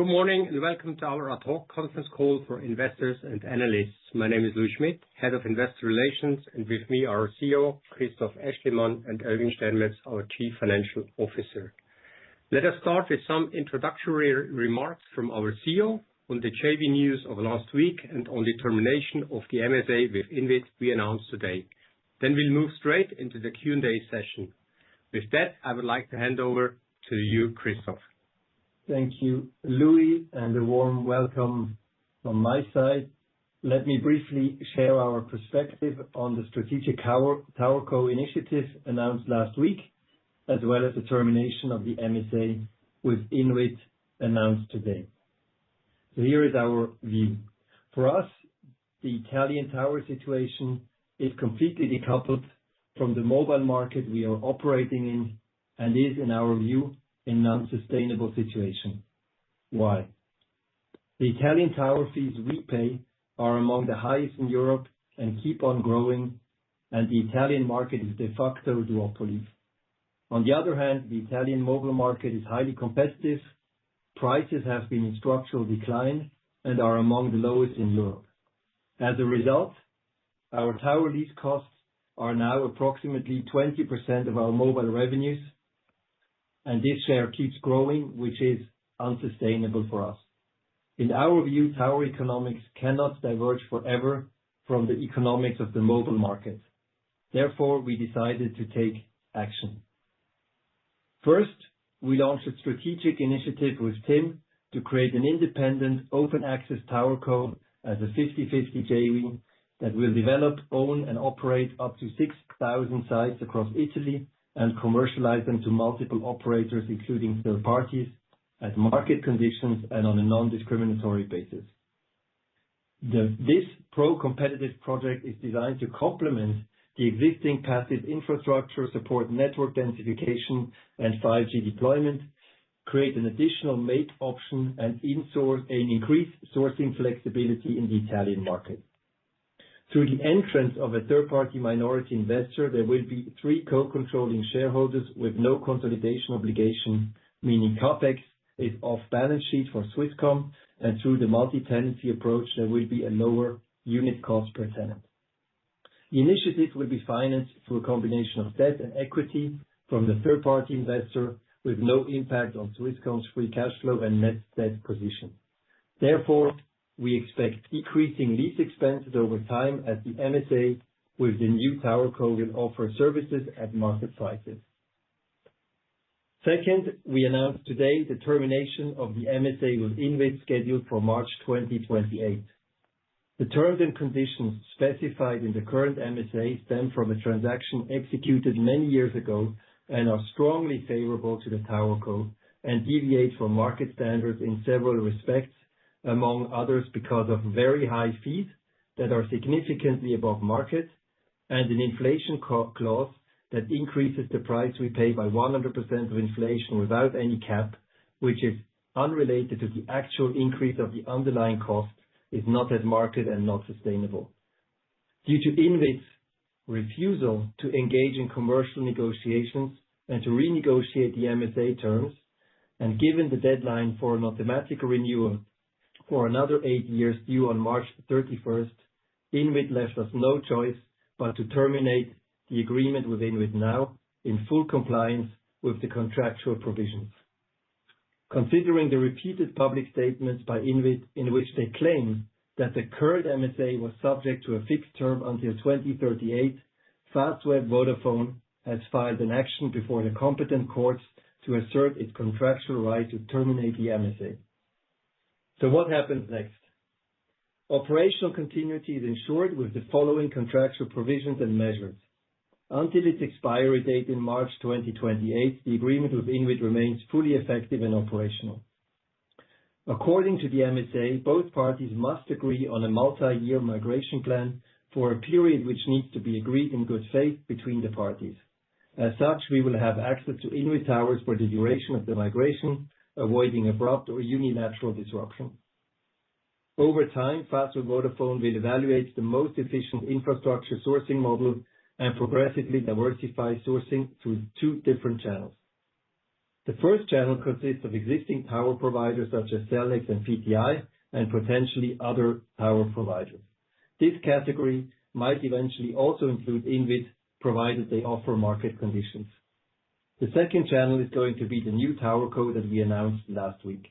Good morning and welcome to our ad hoc conference call for investors and analysts. My name is Louis Schmidt, Head of Investor Relations, and with me our CEO, Christoph Aeschlimann, and Erwin Sternmetz, our Chief Financial Officer. Let us start with some introductory remarks from our CEO on the JV news of last week and on the termination of the MSA with Inwit we announced today. Then we'll move straight into the Q&A session. With that, I would like to hand over to you, Christoph. Thank you, Louis, and a warm welcome from my side. Let me briefly share our perspective on the strategic TowerCo initiative announced last week, as well as the termination of the MSA with Inwit announced today. So here is our view. For us, the Italian tower situation is completely decoupled from the mobile market we are operating in and is, in our view, a non-sustainable situation. Why? The Italian tower fees we pay are among the highest in Europe and keep on growing, and the Italian market is de facto duopoly. On the other hand, the Italian mobile market is highly competitive, prices have been in structural decline and are among the lowest in Europe. As a result, our tower lease costs are now approximately 20% of our mobile revenues, and this share keeps growing, which is unsustainable for us. In our view, tower economics cannot diverge forever from the economics of the mobile market. Therefore, we decided to take action. First, we launched a strategic initiative with TIM to create an independent open access TowerCo as a 50-50 JV that will develop, own and operate up to 6,000 sites across Italy and commercialize them to multiple operators, including third parties, at market conditions and on a non-discriminatory basis. This pro-competitive project is designed to complement the existing passive infrastructure, support network densification and 5G deployment, create an additional make option, and increase sourcing flexibility in the Italian market. Through the entrance of a third-party minority investor, there will be 3 co-controlling shareholders with no consolidation obligation, meaning CapEx is off balance sheet for Swisscom, and through the multi-tenancy approach, there will be a lower unit cost per tenant. The initiative will be financed through a combination of debt and equity from the third-party investor with no impact on Swisscom's free cash flow and net debt position. Therefore, we expect decreasing lease expenses over time as the MSA with the new TowerCo will offer services at market prices. Second, we announced today the termination of the MSA with Inwit scheduled for March 2028. The terms and conditions specified in the current MSA stem from a transaction executed many years ago and are strongly favorable to the TowerCo and deviate from market standards in several respects, among others because of very high fees that are significantly above market and an inflation clause that increases the price we pay by 100% of inflation without any cap, which is unrelated to the actual increase of the underlying cost, is not at market and not sustainable. Due to Inwit's refusal to engage in commercial negotiations and to renegotiate the MSA terms, and given the deadline for an automatic renewal for another 8 years due on March 31st, Inwit left us no choice but to terminate the agreement with Inwit now in full compliance with the contractual provisions. Considering the repeated public statements by Inwit in which they claim that the current MSA was subject to a fixed term until 2038, Fastweb Vodafone has filed an action before the competent courts to assert its contractual right to terminate the MSA. So what happens next? Operational continuity is ensured with the following contractual provisions and measures. Until its expiry date in March 2028, the agreement with Inwit remains fully effective and operational. According to the MSA, both parties must agree on a multi-year migration plan for a period which needs to be agreed in good faith between the parties. As such, we will have access to Inwit towers for the duration of the migration, avoiding abrupt or unilateral disruption. Over time, Fastweb Vodafone will evaluate the most efficient infrastructure sourcing model and progressively diversify sourcing through 2 different channels. The first channel consists of existing tower providers such as Cellnex and PTI, and potentially other tower providers. This category might eventually also include INWIT, provided they offer market conditions. The second channel is going to be the new TowerCo that we announced last week.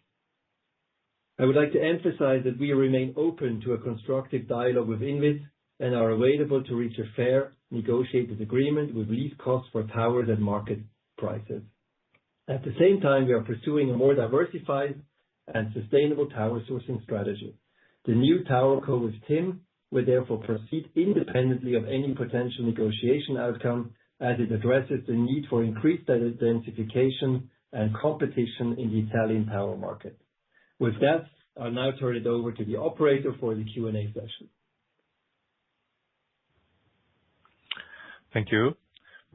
I would like to emphasize that we remain open to a constructive dialogue with INWIT and are available to reach a fair, negotiated agreement with lease costs for towers at market prices. At the same time, we are pursuing a more diversified and sustainable tower sourcing strategy. The new TowerCo with TIM will therefore proceed independently of any potential negotiation outcome, as it addresses the need for increased densification and competition in the Italian tower market. With that, I'll now turn it over to the operator for the Q&A session. Thank you.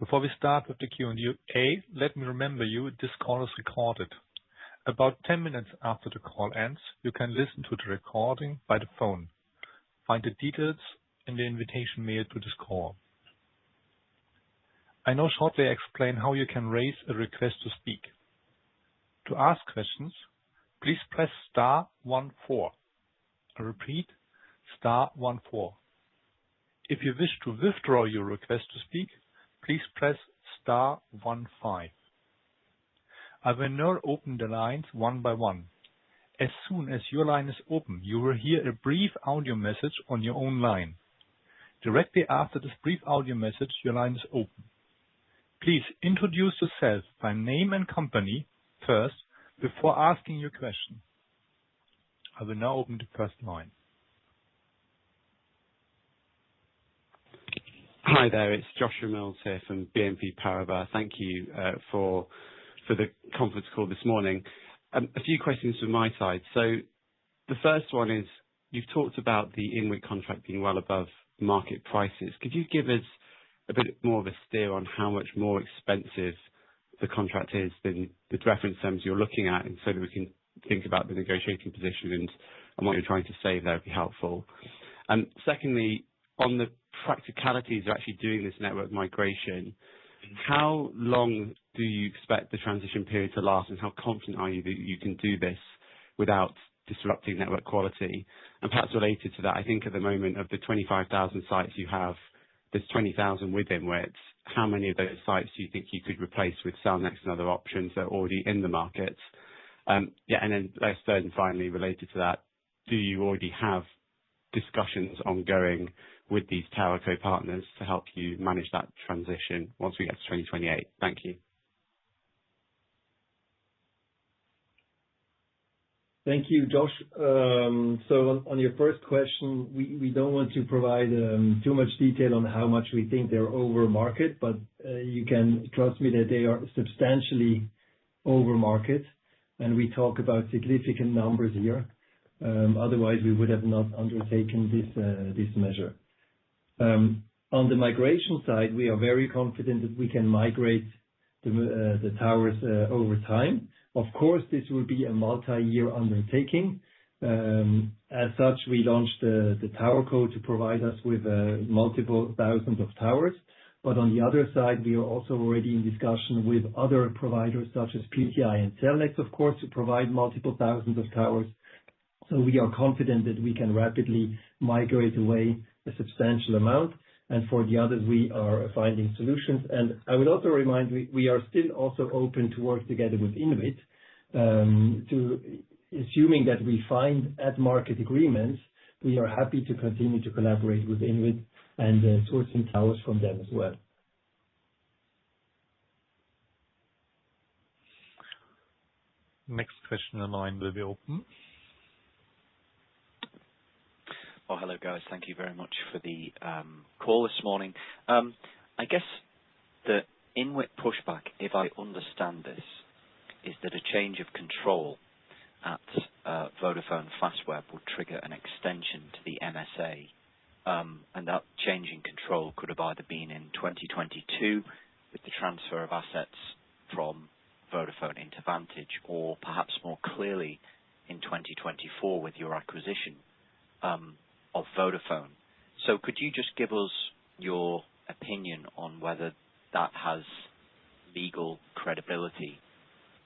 Before we start with the Q&A, let me remember you, this call is recorded. About 10 minutes after the call ends, you can listen to the recording by the phone. Find the details in the invitation mail to this call. I now shortly explain how you can raise a request to speak. To ask questions, please press *14. I repeat, *14. If you wish to withdraw your request to speak, please press *15. I will now open the lines one by one. As soon as your line is open, you will hear a brief audio message on your own line. Directly after this brief audio message, your line is open. Please introduce yourself by name and company first before asking your question. I will now open the first line. Hi there, it's Joshua Mills here from BNP Paribas. Thank you for the conference call this morning. A few questions from my side. So the first one is, you've talked about the INWIT contract being well above market prices. Could you give us a bit more of a steer on how much more expensive the contract is than the reference terms you're looking at, and so that we can think about the negotiating position and what you're trying to save? That would be helpful. Secondly, on the practicalities of actually doing this network migration, how long do you expect the transition period to last, and how confident are you that you can do this without disrupting network quality? And perhaps related to that, I think at the moment of the 25,000 sites you have, there's 20,000 with INWIT. How many of those sites do you think you could replace with Cellnex and other options that are already in the market? And then third and finally related to that, do you already have discussions ongoing with these TowerCo partners to help you manage that transition once we get to 2028? Thank you. Thank you, Josh. So on your first question, we don't want to provide too much detail on how much we think they're over market, but you can trust me that they are substantially over market, and we talk about significant numbers here. Otherwise, we would have not undertaken this measure. On the migration side, we are very confident that we can migrate the towers over time. Of course, this will be a multi-year undertaking. As such, we launched the TowerCo to provide us with multiple thousands of towers. But on the other side, we are also already in discussion with other providers such as PTI and Cellnex, of course, to provide multiple thousands of towers. So we are confident that we can rapidly migrate away a substantial amount. And for the others, we are finding solutions. And I would also remind we are still also open to work together with INWIT, assuming that we find at market agreements, we are happy to continue to collaborate with INWIT and sourcing towers from them as well. Next question in line will be open. Oh, hello, guys. Thank you very much for the call this morning. I guess the INWIT pushback, if I understand this, is that a change of control at Vodafone Fastweb would trigger an extension to the MSA, and that change in control could have either been in 2022 with the transfer of assets from Vodafone into Vantage, or perhaps more clearly in 2024 with your acquisition of Vodafone. So could you just give us your opinion on whether that has legal credibility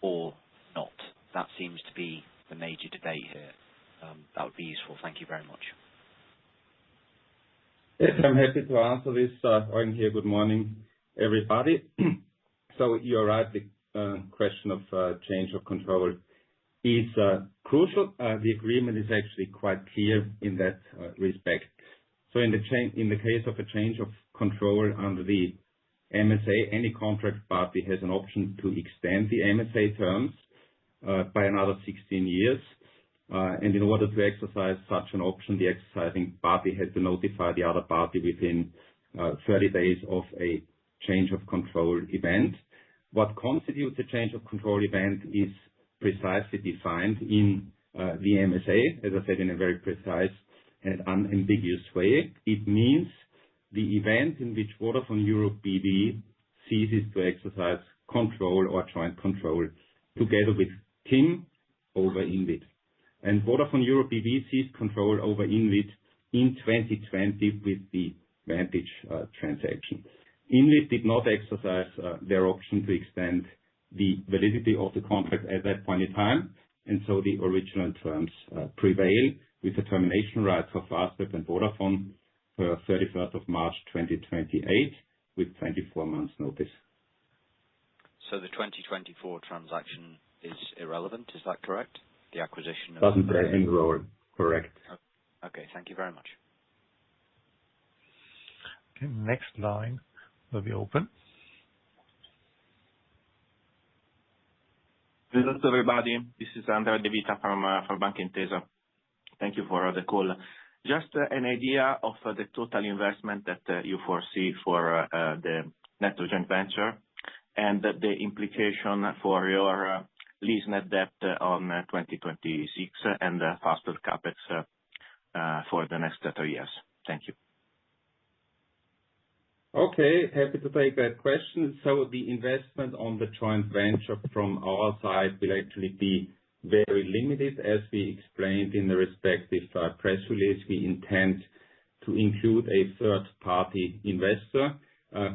or not? That seems to be the major debate here. That would be useful. Thank you very much. Yes, I'm happy to answer this. Eugen here. Good morning, everybody. So you're right, the question of change of control is crucial. The agreement is actually quite clear in that respect. So in the case of a change of control under the MSA, any contract party has an option to extend the MSA terms by another 16 years. And in order to exercise such an option, the exercising party had to notify the other party within 30 days of a change of control event. What constitutes a change of control event is precisely defined in the MSA, as I said, in a very precise and unambiguous way. It means the event in which Vodafone Europe BV ceases to exercise control or joint control together with TIM over INWIT. And Vodafone Europe BV ceased control over INWIT in 2020 with the Vantage transaction. INWIT did not exercise their option to extend the validity of the contract at that point in time, and so the original terms prevail with the termination rights for Fastweb and Vodafone per 31st of March 2028 with 24 months notice. So the 2024 transaction is irrelevant, is that correct? The acquisition of... Doesn't play any role, correct. Okay, thank you very much. Okay, next line will be open. Hello to everybody. This is Andrea De Vita from Banca Intesa. Thank you for the call. Just an idea of the total investment that you foresee for the netto joint venture and the implication for your lease net debt on 2026 and faster CapEx for the next 3 years. Thank you. Okay, happy to take that question. So the investment on the joint venture from our side will actually be very limited. As we explained in the respective press release, we intend to include a third-party investor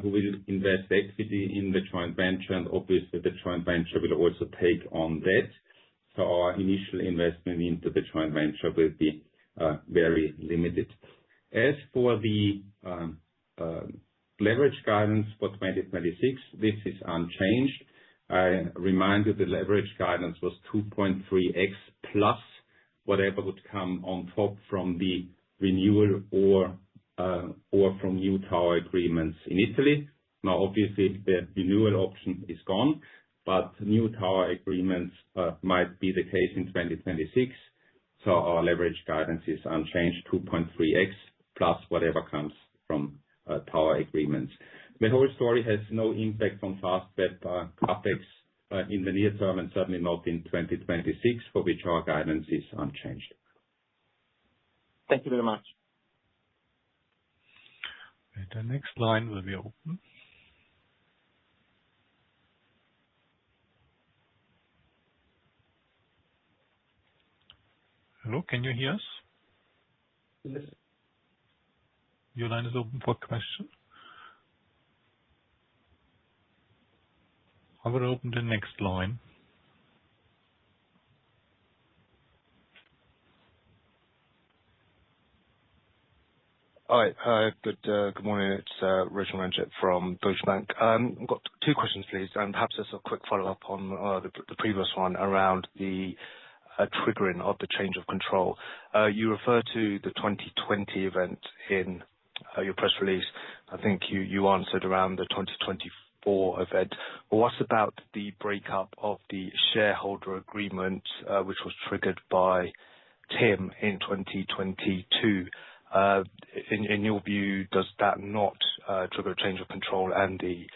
who will invest equity in the joint venture, and obviously the joint venture will also take on debt. So our initial investment into the joint venture will be very limited. As for the leverage guidance for 2026, this is unchanged. I remind you the leverage guidance was 2.3x plus whatever would come on top from the renewal or from new tower agreements in Italy. Now, obviously, the renewal option is gone, but new tower agreements might be the case in 2026. So our leverage guidance is unchanged, 2.3x plus whatever comes from tower agreements. The whole story has no impact on Fastweb CapEx in the near term, and certainly not in 2026, for which our guidance is unchanged. Thank you very much. The next line will be open. Hello, can you hear us? Yes. Your line is open for question. I will open the next line. Hi. Good morning. It's Richard Ranjit from Deutsche Bank. I've got two questions, please, and perhaps just a quick follow-up on the previous one around the triggering of the change of control. You refer to the 2020 event in your press release. I think you answered around the 2024 event. But what about the breakup of the shareholder agreement, which was triggered by TIM in 2022? In your view, does that not trigger a change of control and the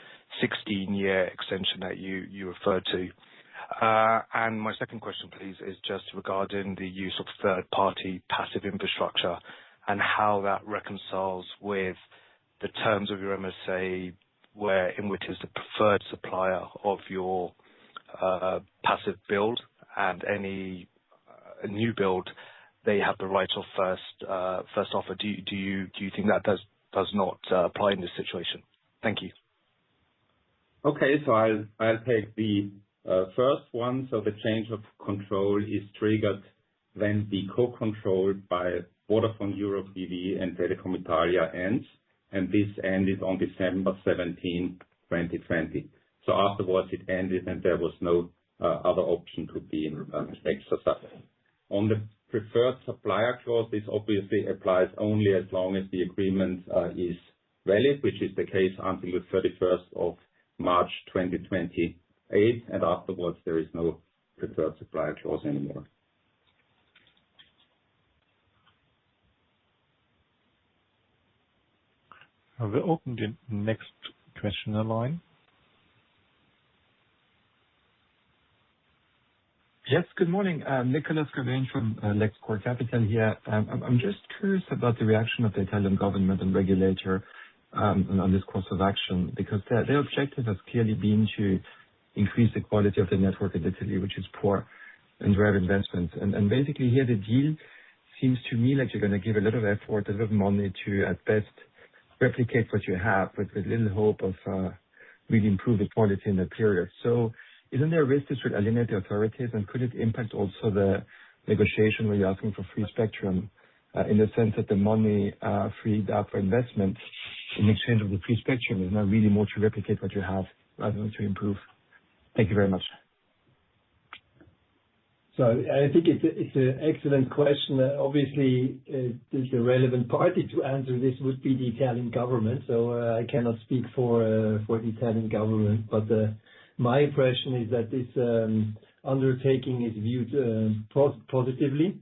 16-year extension that you referred to? And my second question, please, is just regarding the use of third-party passive infrastructure and how that reconciles with the terms of your MSA, where INWIT is the preferred supplier of your passive build, and any new build, they have the right of first offer. Do you think that does not apply in this situation? Thank you. Okay, so I'll take the first one, so the change of control is triggered when the co-control by Vodafone Europe BV and Telecom Italia ends, and this ended on December 17, 2020. So afterwards it ended and there was no other option to be exercised. On the preferred supplier clause, this obviously applies only as long as the agreement is valid, which is the case until the 31st of March 2028, and afterwards there is no preferred supplier clause anymore. I will open the next questioner line. Yes, good morning. Nicholas Gavin from LexCorp Capital here. I'm just curious about the reaction of the Italian government and regulator on this course of action, because their objective has clearly been to increase the quality of the network in Italy, which is poor, and drive investments. And basically here the deal seems to me like you're going to give a lot of effort, a lot of money to at best replicate what you have, but with little hope of really improve the quality in that period. So isn't there a risk this would alienate the authorities, and could it impact also the negotiation where you're asking for free spectrum, in the sense that the money freed up for investment in exchange of the free spectrum is now really more to replicate what you have rather than to improve? Thank you very much. So I think it's an excellent question. Obviously, the relevant party to answer this would be the Italian government. So I cannot speak for the Italian government, but my impression is that this undertaking is viewed positively.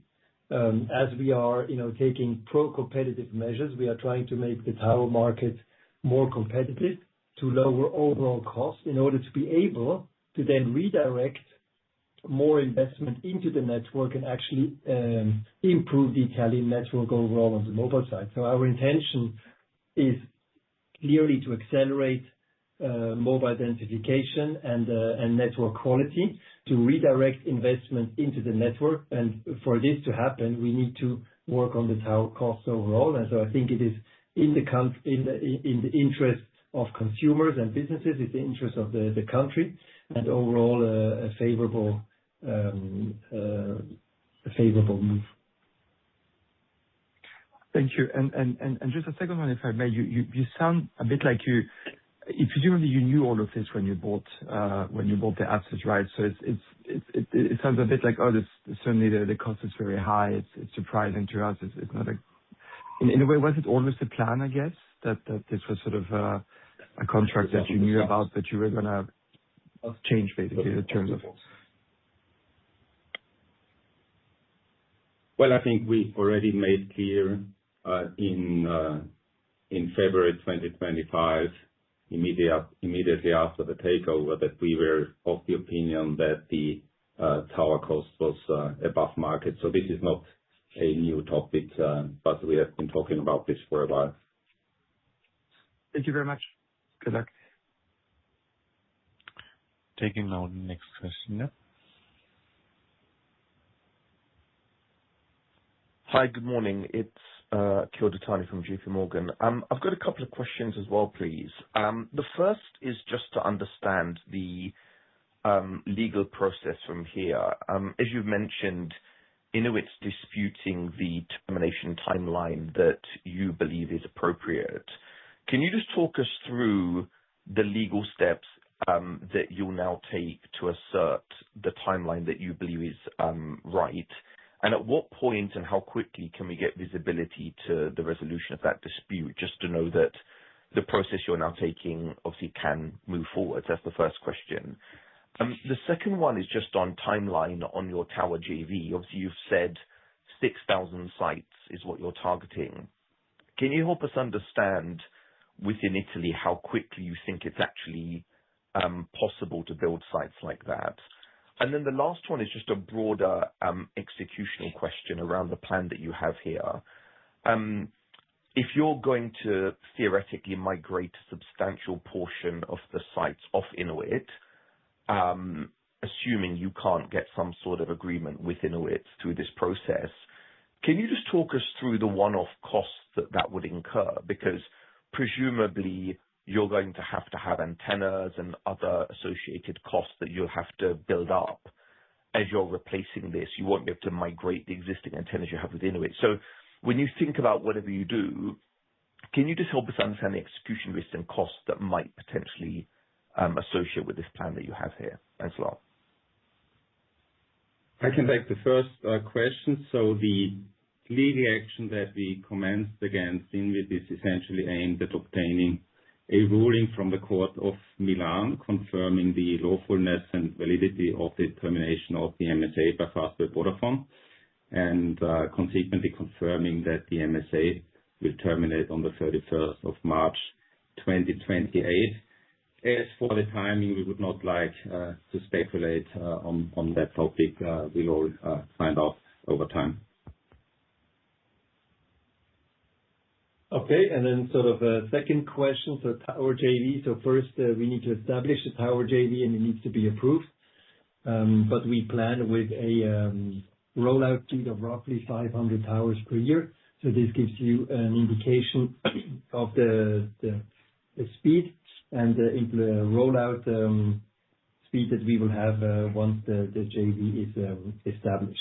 As we are, taking pro-competitive measures, we are trying to make the tower market more competitive to lower overall costs in order to be able to then redirect more investment into the network and actually improve the Italian network overall on the mobile side. So our intention is clearly to accelerate mobile densification and network quality, to redirect investment into the network. And for this to happen, we need to work on the tower costs overall. And so I think it is in the interest of consumers and businesses, it's the interest of the country, and overall a favorable move. Thank you. And just a second one, if I may. You sound a bit like presumably you knew all of this when you bought the assets, right? So it sounds a bit like, certainly the cost is very high. It's surprising to us. It's not in a way, was it always the plan, I guess, that this was sort of a contract that you knew about, that you were gonna change basically the terms of it? Well, I think we already made clear in February 2025, immediately after the takeover, that we were of the opinion that the tower cost was above market. So this is not a new topic, but we have been talking about this for a while. Thank you very much. Good luck. Taking now the next question. Yeah. Hi, good morning. It's Kilda Tani from JP Morgan. I've got a couple of questions as well, please. The first is just to understand the legal process from here. As you've mentioned, Inuit's disputing the termination timeline that you believe is appropriate. Can you just talk us through the legal steps that you'll now take to assert the timeline that you believe is right? And at what point and how quickly can we get visibility to the resolution of that dispute, just to know that the process you're now taking obviously can move forward? That's the first question. The second one is just on timeline on your tower JV. Obviously, you've said 6,000 sites is what you're targeting. Can you help us understand within Italy how quickly you think it's actually possible to build sites like that? And then the last one is just a broader executional question around the plan that you have here. If you're going to theoretically migrate a substantial portion of the sites off Inuit, assuming you can't get some sort of agreement with Inuit through this process, can you just talk us through the one-off costs that would incur? Because presumably you're going to have antennas and other associated costs that you'll have to build up as you're replacing this. You won't be able to migrate the existing antennas you have with Inuit. So when you think about whatever you do, can you just help us understand the execution risks and costs that might potentially associate with this plan that you have here? Thanks a lot. I can take the first question. So the legal action that we commenced against Inuit is essentially aimed at obtaining a ruling from the Court of Milan confirming the lawfulness and validity of the termination of the MSA by Fastweb Vodafone, and consequently confirming that the MSA will terminate on the 31st of March 2028. As for the timing, we would not like to speculate on that topic. We'll all find out over time. Okay, and then sort of a second question, so tower JV. So first, we need to establish a tower JV, and it needs to be approved. But we plan with a rollout speed of roughly 500 towers per year. So this gives you an indication of the speed and the rollout speed that we will have once the JV is established.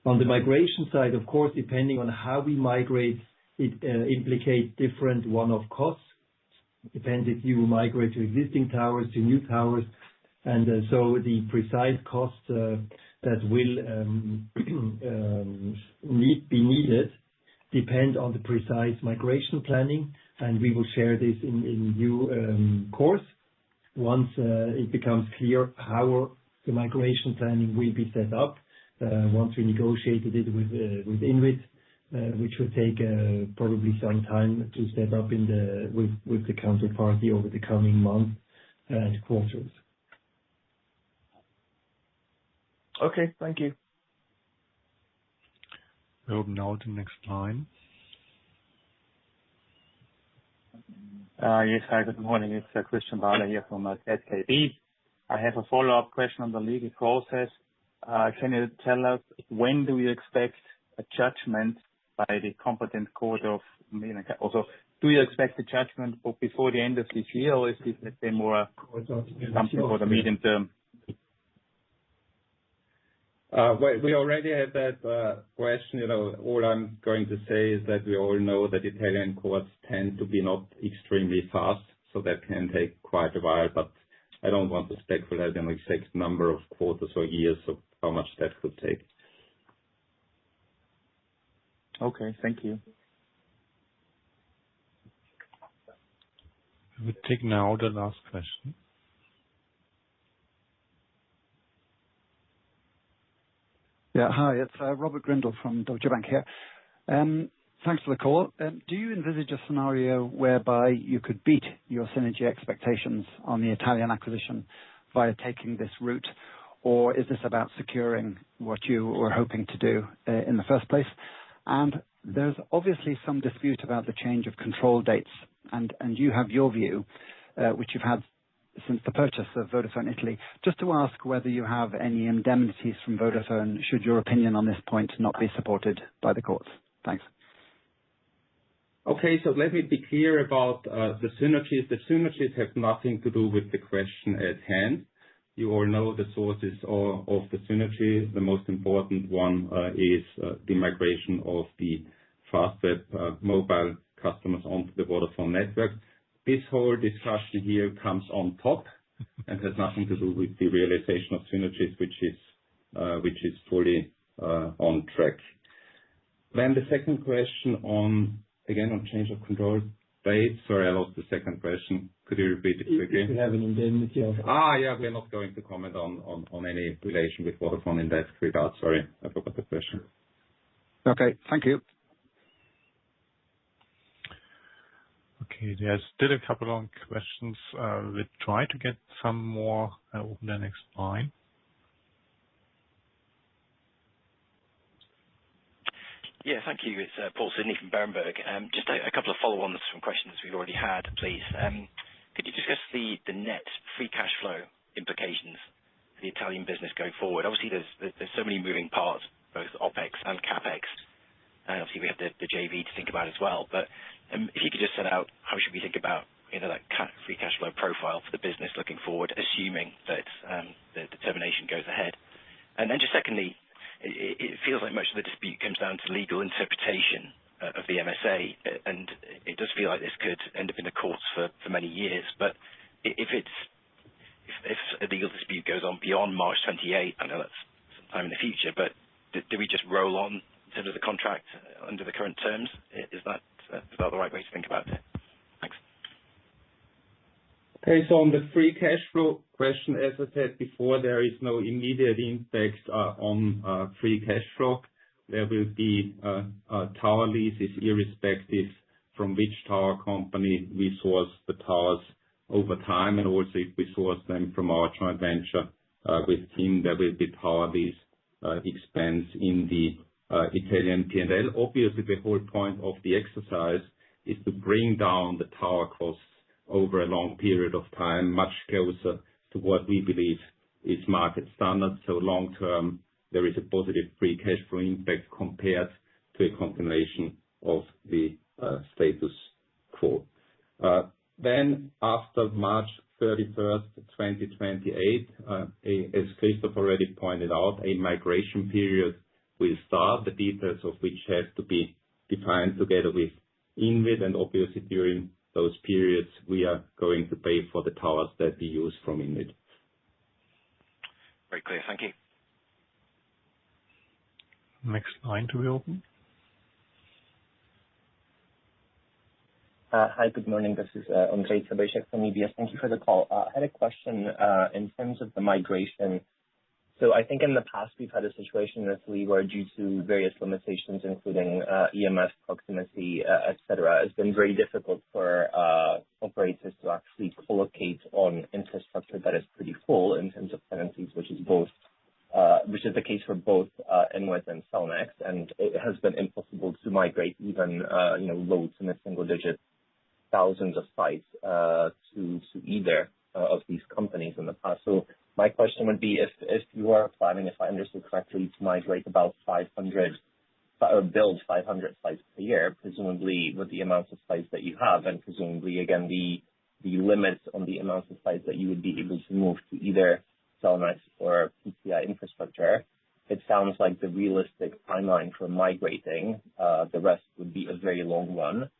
On the migration side, of course, depending on how we migrate, it implicates different one-off costs. Depends if you migrate to existing towers, to new towers, and so the precise costs that will be needed depend on the precise migration planning, and we will share this in due course once it becomes clear how the migration planning will be set up. Once we negotiated it with Inuit, which will take probably some time to set up with the counterparty over the coming months and quarters. Okay, thank you. We open now the next line. Yes, hi, good morning. It's Christian Bahler here from SKB. I have a follow-up question on the legal process. Can you tell us when do you expect a judgment by the competent court of Milan? Also, do you expect the judgment before the end of this year, or is this, let's say, more something for the medium term? Well, we already had that question. All I'm going to say is that we all know that Italian courts tend to be not extremely fast, so that can take quite a while, but I don't want to speculate on the exact number of quarters or years of how much that could take. Okay, thank you. We take now the last question. Yeah, hi, it's Robert Grindle from Deutsche Bank here. Thanks for the call. Do you envisage a scenario whereby you could beat your synergy expectations on the Italian acquisition via taking this route, or is this about securing what you were hoping to do in the first place? And there's obviously some dispute about the change of control dates, and you have your view, which you've had since the purchase of Vodafone Italy. Just to ask whether you have any indemnities from Vodafone should your opinion on this point not be supported by the courts. Thanks. Okay, so let me be clear about the synergies. The synergies have nothing to do with the question at hand. You all know the sources of the synergy. The most important one is the migration of the Fastweb mobile customers onto the Vodafone network. This whole discussion here comes on top and has nothing to do with the realization of synergies, which is fully on track. Then the second question on change of control date. Sorry, I lost the second question. Could you repeat it quickly? If you have an indemnity of... Yeah, we're not going to comment on any relation with Vodafone in that regard. Sorry, I forgot the question. Okay, thank you. Okay, there's still a couple of questions. We'll try to get some more. Open the next line. Yeah, thank you. It's Paul Sidney from Berenberg. Just a couple of follow-ons from questions we've already had, please. Could you discuss the net free cash flow implications for the Italian business going forward? Obviously, there's so many moving parts, both OpEx and CapEx. And obviously, we have the JV to think about as well. But if you could just set out how should we think about that free cash flow profile for the business looking forward, assuming that the termination goes ahead? And then just secondly, it feels like much of the dispute comes down to legal interpretation of the MSA, and it does feel like this could end up in the courts for many years. But if a legal dispute goes on beyond March 28, I know that's sometime in the future, but do we just roll on in terms of the contract under the current terms? Is that the right way to think about it? Thanks. Okay, so on the free cash flow question, as I said before, there is no immediate impact on free cash flow. There will be tower leases irrespective from which tower company we source the towers over time, and also if we source them from our joint venture with TIM, there will be tower lease expense in the Italian P&L. Obviously, the whole point of the exercise is to bring down the tower costs over a long period of time, much closer to what we believe is market standard. So long term, there is a positive free cash flow impact compared to a continuation of the status quo. Then after March 31st, 2028, as Christoph already pointed out, a migration period will start, the details of which have to be defined together with INWIT, and obviously during those periods, we are going to pay for the towers that we use from INWIT. Very clear. Thank you. Next line to be open. Hi, good morning. This is Andrzej Sobejczyk from UBS. Thank you for the call. I had a question in terms of the migration. So I think in the past we've had a situation in Italy where, due to various limitations, including EMF proximity, etc., it's been very difficult for operators to actually collocate on infrastructure that is pretty full in terms of tenancies, which is the case for both INWIT and Cellnex, and it has been impossible to migrate even low to mid-single-digit thousands of sites to either of these companies in the past. So my question would be, if you are planning, if I understood correctly, to migrate about 500 or build 500 sites per year, presumably with the amounts of sites that you have, and presumably again the limits on the amounts of sites that you would be able to move to either Cellnex or PTI infrastructure, it sounds like the realistic timeline for migrating the rest would be a very long one,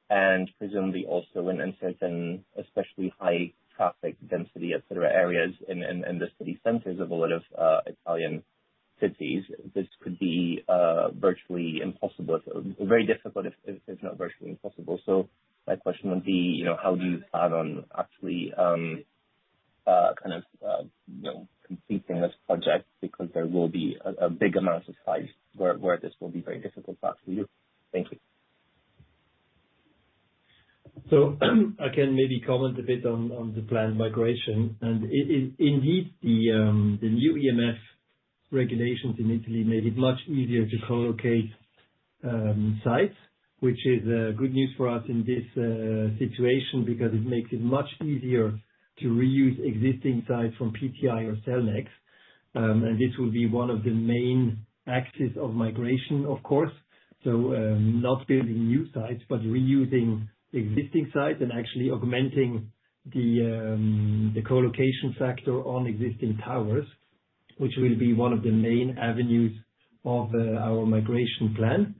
and presumably also in certain, especially high traffic density, etc., areas in the city centers of a lot of Italian cities, this could be virtually impossible, very difficult, if not virtually impossible. So my question would be, how do you plan on actually completing this project, because there will be a big amount of sites where this will be very difficult to actually do. Thank you. So I can maybe comment a bit on the planned migration. And indeed, the new EMF regulations in Italy made it much easier to co-locate sites, which is good news for us in this situation, because it makes it much easier to reuse existing sites from PTI or Cellnex. And this will be one of the main axes of migration, of course. So not building new sites, but reusing existing sites and actually augmenting the co-location factor on existing towers, which will be one of the main avenues of our migration plan.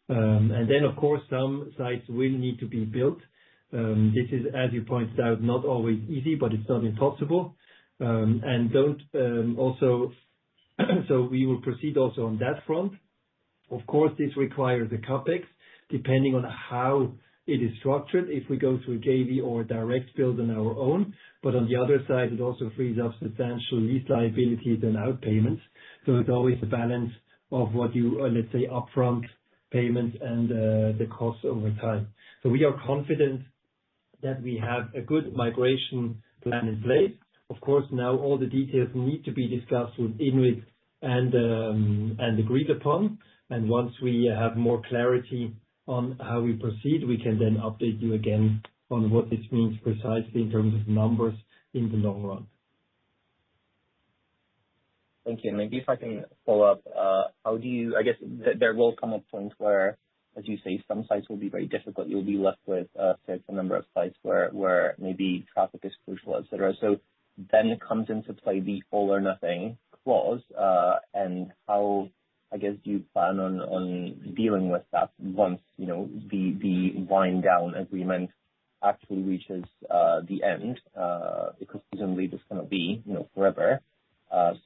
And then, of course, some sites will need to be built. This is, as you pointed out, not always easy, but it's not impossible. So we will proceed also on that front. Of course, this requires a CapEx, depending on how it is structured, if we go through JV or direct build on our own. But on the other side, it also frees up substantial lease liabilities and outpayments. So it's always a balance of what you, let's say, upfront payments and the costs over time. So we are confident that we have a good migration plan in place. Of course, now all the details need to be discussed with INWIT and agreed upon. And once we have more clarity on how we proceed, we can then update you again on what this means precisely in terms of numbers in the long run. Thank you. Maybe if I can follow up, I guess there will come a point where as you say, some sites will be very difficult. You'll be left with a certain number of sites where maybe traffic is crucial, et cetera. So then comes into play the all or nothing clause, and how, I guess, do you plan on dealing with that once, the wind down agreement actually reaches the end, because presumably this cannot be, forever.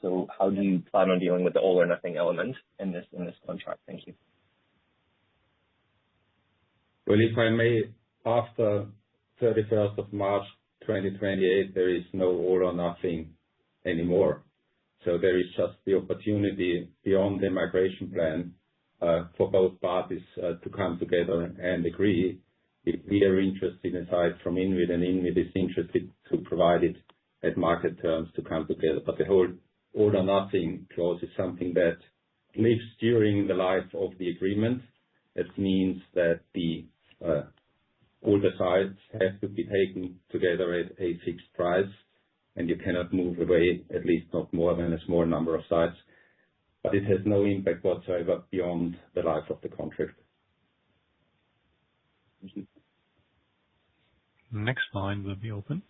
So how do you plan on dealing with the all or nothing element in this contract? Thank you. Well, if I may, after 31st of March 2028, there is no all or nothing anymore. So there is just the opportunity beyond the migration plan for both parties to come together and agree if we are interested in a site from INWIT and INWIT is interested to provide it at market terms to come together. But the whole all or nothing clause is something that lives during the life of the agreement. It means that all the sites have to be taken together at a fixed price, and you cannot move away, at least not more than a small number of sites. But it has no impact whatsoever beyond the life of the contract. Thank you. Next line will be open.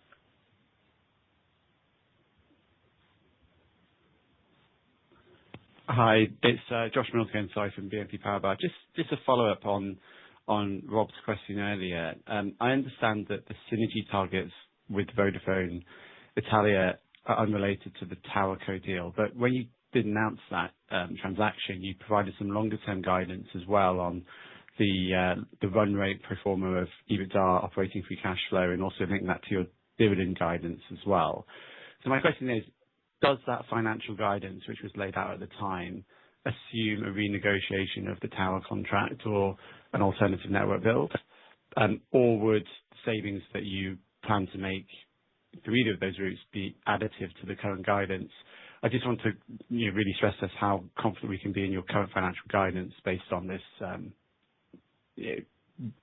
Hi, it's Josh Mills again, sorry, from BNP Paribas. Just a follow-up on Rob's question earlier. I understand that the synergy targets with Vodafone Italia are unrelated to the TowerCo deal, but when you did announce that transaction, you provided some longer-term guidance as well on the run rate pro forma of EBITDA, operating free cash flow, and also link that to your dividend guidance as well. So my question is, does that financial guidance, which was laid out at the time, assume a renegotiation of the tower contract or an alternative network build? Or would savings that you plan to make through either of those routes be additive to the current guidance? I just want to really stress this, how confident we can be in your current financial guidance based on this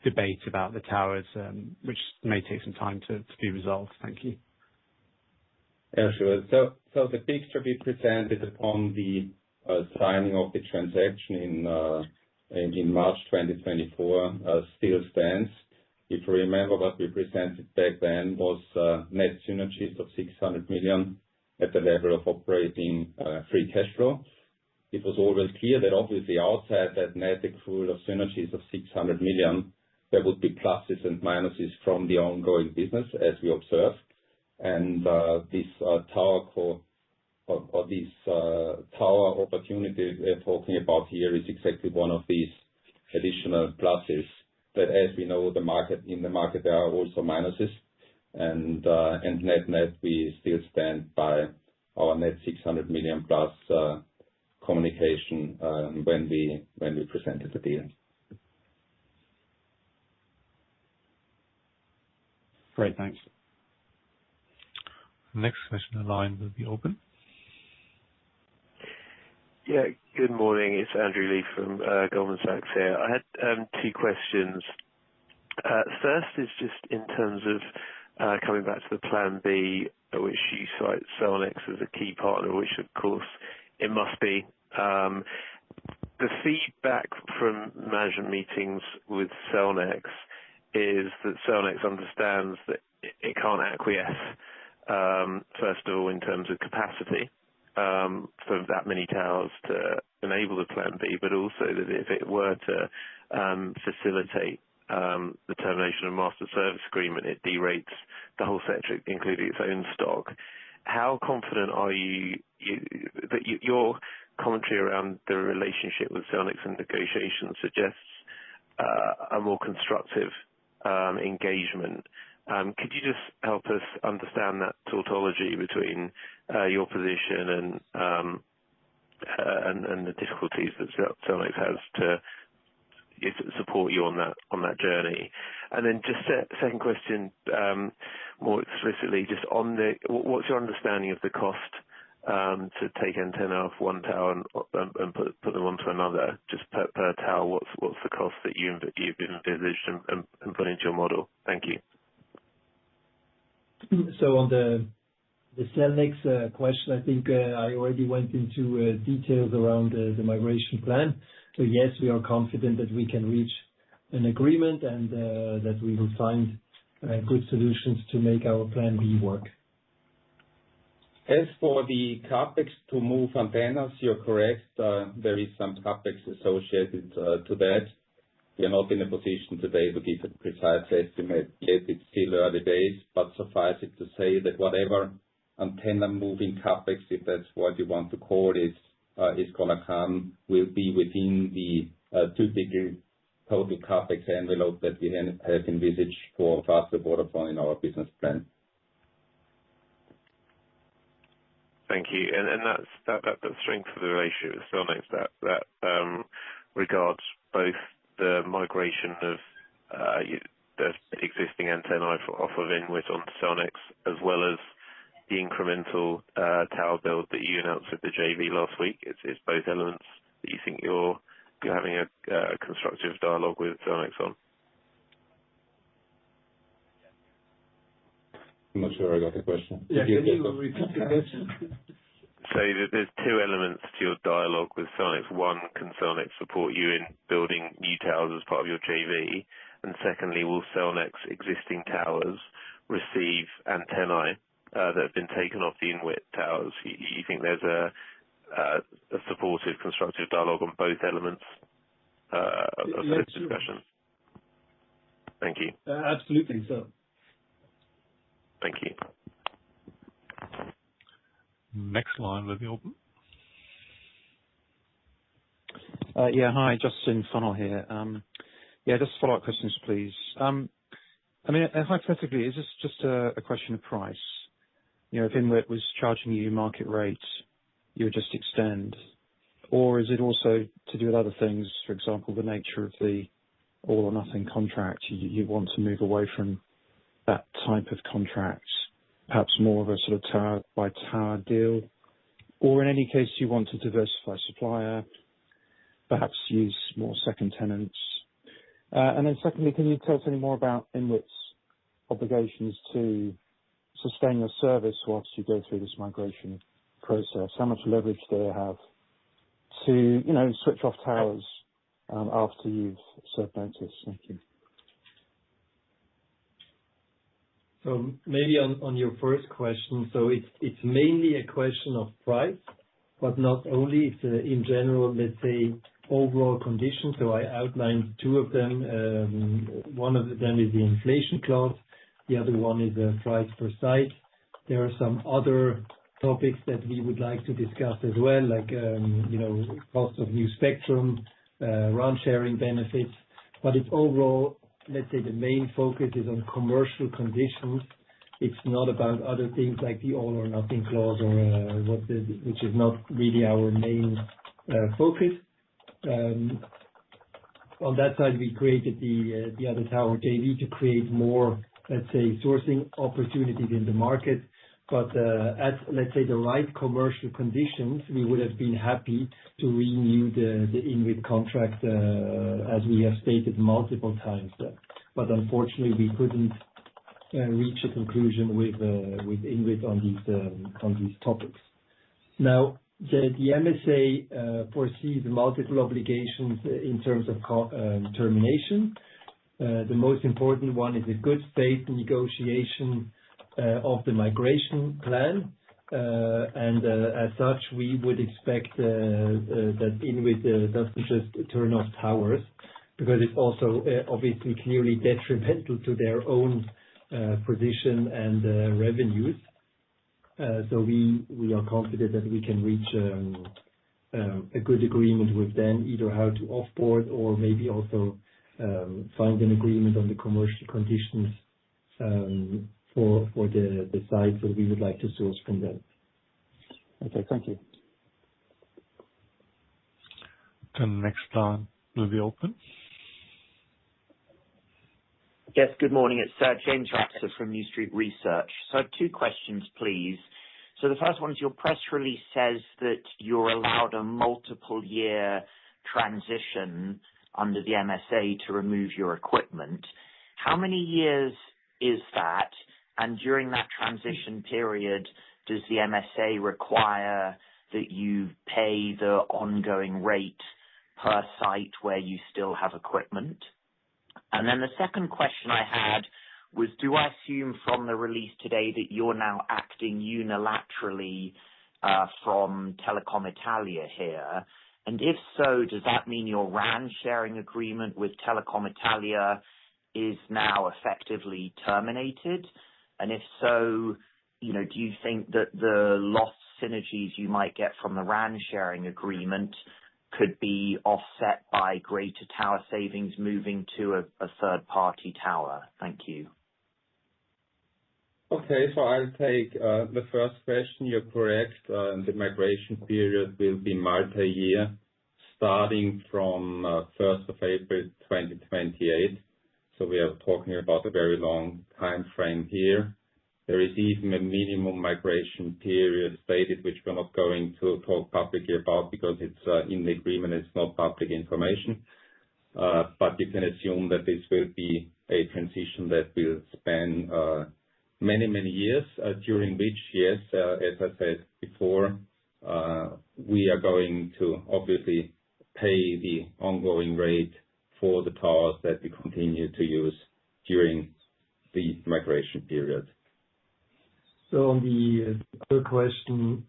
debate about the towers, which may take some time to be resolved. Thank you. Yeah, sure. So the picture we presented upon the signing of the transaction in March 2024 still stands. If you remember, what we presented back then was net synergies of 600 million at the level of operating free cash flow. It was always clear that obviously outside that net accrual of synergies of 600 million, there would be pluses and minuses from the ongoing business, as we observed. And this TowerCo or this tower opportunity we're talking about here is exactly one of these additional pluses. But as we know, in the market there are also minuses, and net we still stand by our net 600 million plus communication when we presented the deal. Great, thanks. Next question line will be open. Yeah, good morning. It's Andrew Lee from Goldman Sachs here. I had two questions. First is just in terms of coming back to the Plan B, which you cite Cellnex as a key partner, which of course it must be. The feedback from management meetings with Cellnex is that Cellnex understands that it can't acquiesce, first of all, in terms of capacity for that many towers to enable the Plan B, but also that if it were to facilitate the termination of master service agreement, it derates the whole sector, including its own stock. How confident are you that your commentary around the relationship with Cellnex and negotiations suggests a more constructive engagement? Could you just help us understand that tautology between your position and the difficulties that Cellnex has to support you on that journey? And then just second question, more explicitly, just on what's your understanding of the cost to take antenna off one tower and put them onto another, just per tower? What's the cost that you've envisaged and put into your model? Thank you. So on the Cellnex question, I think I already went into details around the migration plan. Yes, we are confident that we can reach an agreement and that we will find good solutions to make our plan B work. As for the CapEx to move antennas, you're correct. There is some CapEx associated to that. We are not in a position today to give a precise estimate yet. It's still early days, but suffice it to say that whatever antenna moving CapEx, if that's what you want to call it, is gonna come, will be within the typical total CapEx envelope that we have envisaged for Fastweb Vodafone in our business plan. Thank you. And that's that strength of the relationship with Cellnex that regards both the migration of the existing antenna off of Inwit onto Cellnex, as well as the incremental tower build that you announced with the JV last week. It's both elements that you think you're having a constructive dialogue with Cellnex on. I'm not sure I got the question. Yeah, can you repeat the question? So there's two elements to your dialogue with Cellnex. One, can Cellnex support you in building new towers as part of your JV? And secondly, will Cellnex existing towers receive antennae that have been taken off the Inwit towers? You think there's a supportive, constructive dialogue on both elements of this discussion? Thank you. Absolutely so. Thank you. Next line will be open. Yeah, hi, Justin Funnell here. Yeah, just follow-up questions, please. I mean, hypothetically, is this just a question of price? You know, if Inwit was charging you market rates, you would just extend, or is it also to do with other things? For example, the nature of the all or nothing contract. You want to move away from that type of contract, perhaps more of a sort of tower by tower deal, or in any case you want to diversify supplier, perhaps use more second tenants. And then secondly, can you tell us any more about Inwit's obligations to sustain your service whilst you go through this migration process? How much leverage do they have to, switch off towers after you've served notice? Thank you. So maybe on your first question, so it's mainly a question of price, but not only. It's in general, let's say, overall conditions. So I outlined two of them. One of them is the inflation clause. The other one is the price per site. There are some other topics that we would like to discuss as well, like cost of new spectrum, RAN sharing benefits. But it's overall, let's say, the main focus is on commercial conditions. It's not about other things like the all or nothing clause or which is not really our main focus. On that side, we created the other tower JV to create more, let's say, sourcing opportunities in the market. But at, let's say, the right commercial conditions, we would have been happy to renew the Inwit contract, as we have stated multiple times. But unfortunately, we couldn't reach a conclusion with Inwit on these topics. Now, the MSA foresees multiple obligations in terms of termination. The most important one is a good faith negotiation of the migration plan. And as such, we would expect that Inwit doesn't just turn off towers, because it's also obviously clearly detrimental to their own position and revenues. So we are confident that we can reach a good agreement with them, either how to offboard or maybe also find an agreement on the commercial conditions for the sites that we would like to source from them. Okay, thank you. The next line will be open. Yes, good morning. It's James Ratzer from New Street Research. So I have two questions, please. So the first one is, your press release says that you're allowed a multiple year transition under the MSA to remove your equipment. How many years is that? And during that transition period, does the MSA require that you pay the ongoing rate per site where you still have equipment? And then the second question I had was, do I assume from the release today that you're now acting unilaterally from Telecom Italia here? And if so, does that mean your RAN sharing agreement with Telecom Italia is now effectively terminated? And if so, do you think that the lost synergies you might get from the RAN sharing agreement could be offset by greater tower savings moving to a third-party tower? Thank you. Okay, so I'll take the first question. You're correct. The migration period will be multi-year, starting from 1st of April 2028. So we are talking about a very long time frame here. There is even a minimum migration period stated, which we're not going to talk publicly about because it's in the agreement, it's not public information. But you can assume that this will be a transition that will span many, many years, during which, yes, as I said before, we are going to obviously pay the ongoing rate for the towers that we continue to use during the migration period. So on the other question,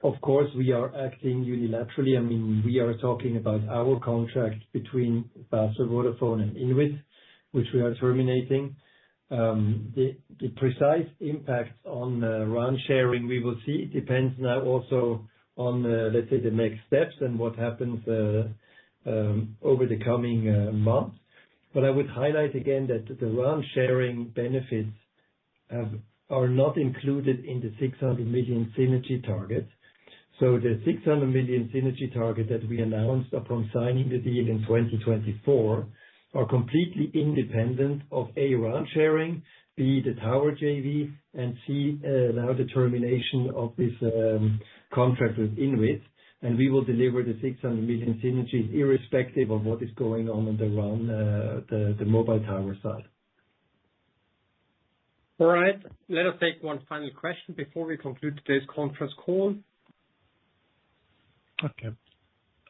of course, we are acting unilaterally. I mean, we are talking about our contract between Fastweb, Vodafone, and Inwit, which we are terminating. The precise impact on RAN sharing, we will see. It depends now also on, let's say, the next steps and what happens over the coming months. But I would highlight again that the RAN sharing benefits are not included in the 600 million synergy target. So the 600 million synergy target that we announced upon signing the deal in 2024 are completely independent of A, RAN sharing, B, the tower JV, and C, now the termination of this contract with Inwit. And we will deliver the 600 million synergies irrespective of what is going on the RAN, the mobile tower side. All right. Let us take one final question before we conclude today's conference call. Okay.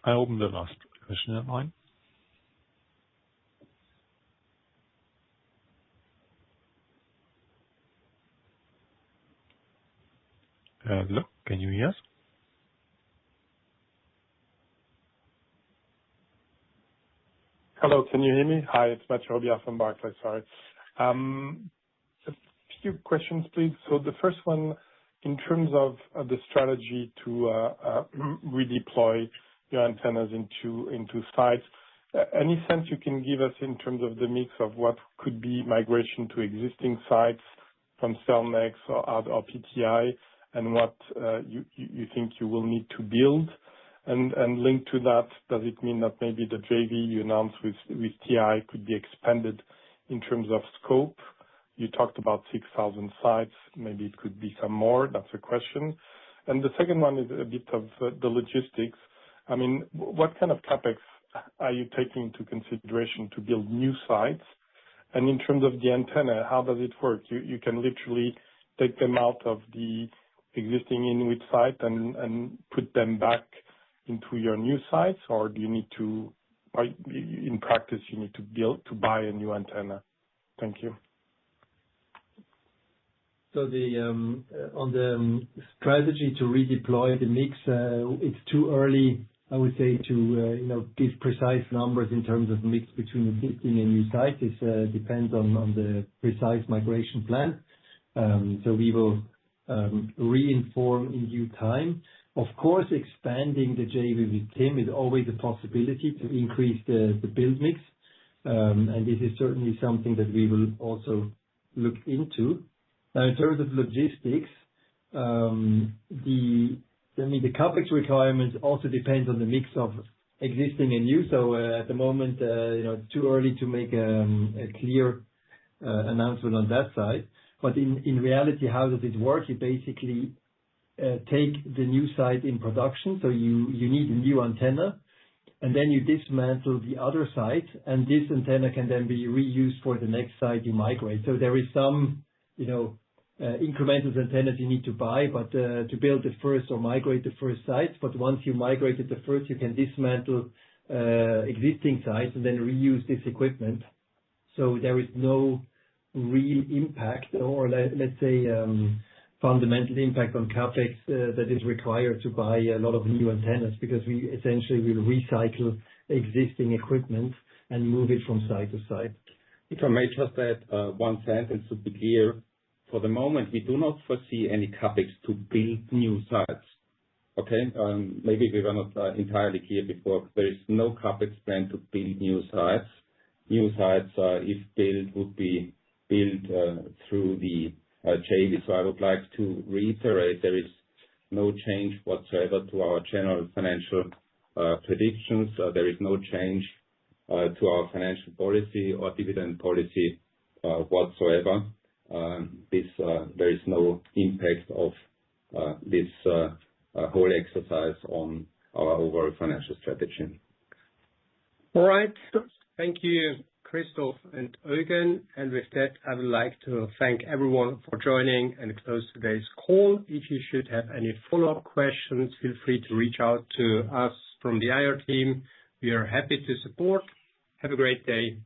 I open the last question in line. Hello, can you hear us? Hello, can you hear me? Hi, it's Mathieu Robillard from Barclays. Sorry. A few questions, please. So the first one, in terms of the strategy to redeploy your antennas into sites, any sense you can give us in terms of the mix of what could be migration to existing sites from Cellnex or PTI, and what you think you will need to build? And linked to that, does it mean that maybe the JV you announced with TI could be expanded in terms of scope? You talked about 6,000 sites. Maybe it could be some more. That's a question. And the second one is a bit of the logistics. I mean, what kind of CapEx are you taking into consideration to build new sites? And in terms of the antenna, how does it work? You can literally take them out of the existing Inwit site and put them back into your new sites, or do you need to, in practice, you need to buy a new antenna? Thank you. So on the strategy to redeploy the mix, it's too early, I would say, to give precise numbers in terms of mix between existing and new sites. It depends on the precise migration plan. So we will re-inform in due time. Of course, expanding the JV with TIM is always a possibility to increase the build mix. And this is certainly something that we will also look into. Now, in terms of logistics, the CapEx requirements also depends on the mix of existing and new. So at the moment, it's too early to make a clear announcement on that side. But in reality, how does it work? You basically take the new site in production, so you need a new antenna, and then you dismantle the other site, and this antenna can then be reused for the next site you migrate. So there is some, incremental antennas you need to buy, but to build the first or migrate the first sites. But once you migrated the first, you can dismantle existing sites and then reuse this equipment. So there is no real impact or let's say fundamental impact on CapEx that is required to buy a lot of new antennas, because we essentially will recycle existing equipment and move it from site to site. If I may just add one sentence to be clear. For the moment, we do not foresee any CapEx to build new sites. Okay? Maybe we were not entirely clear before. There is no CapEx plan to build new sites. New sites, if built, would be built through the JV. So I would like to reiterate, there is no change whatsoever to our general financial predictions. There is no change to our financial policy or dividend policy whatsoever. There is no impact of this whole exercise on our overall financial strategy. All right. Thank you, Christoph and Eugen. And with that, I would like to thank everyone for joining and close today's call. If you should have any follow-up questions, feel free to reach out to us from the IR team. We are happy to support. Have a great day.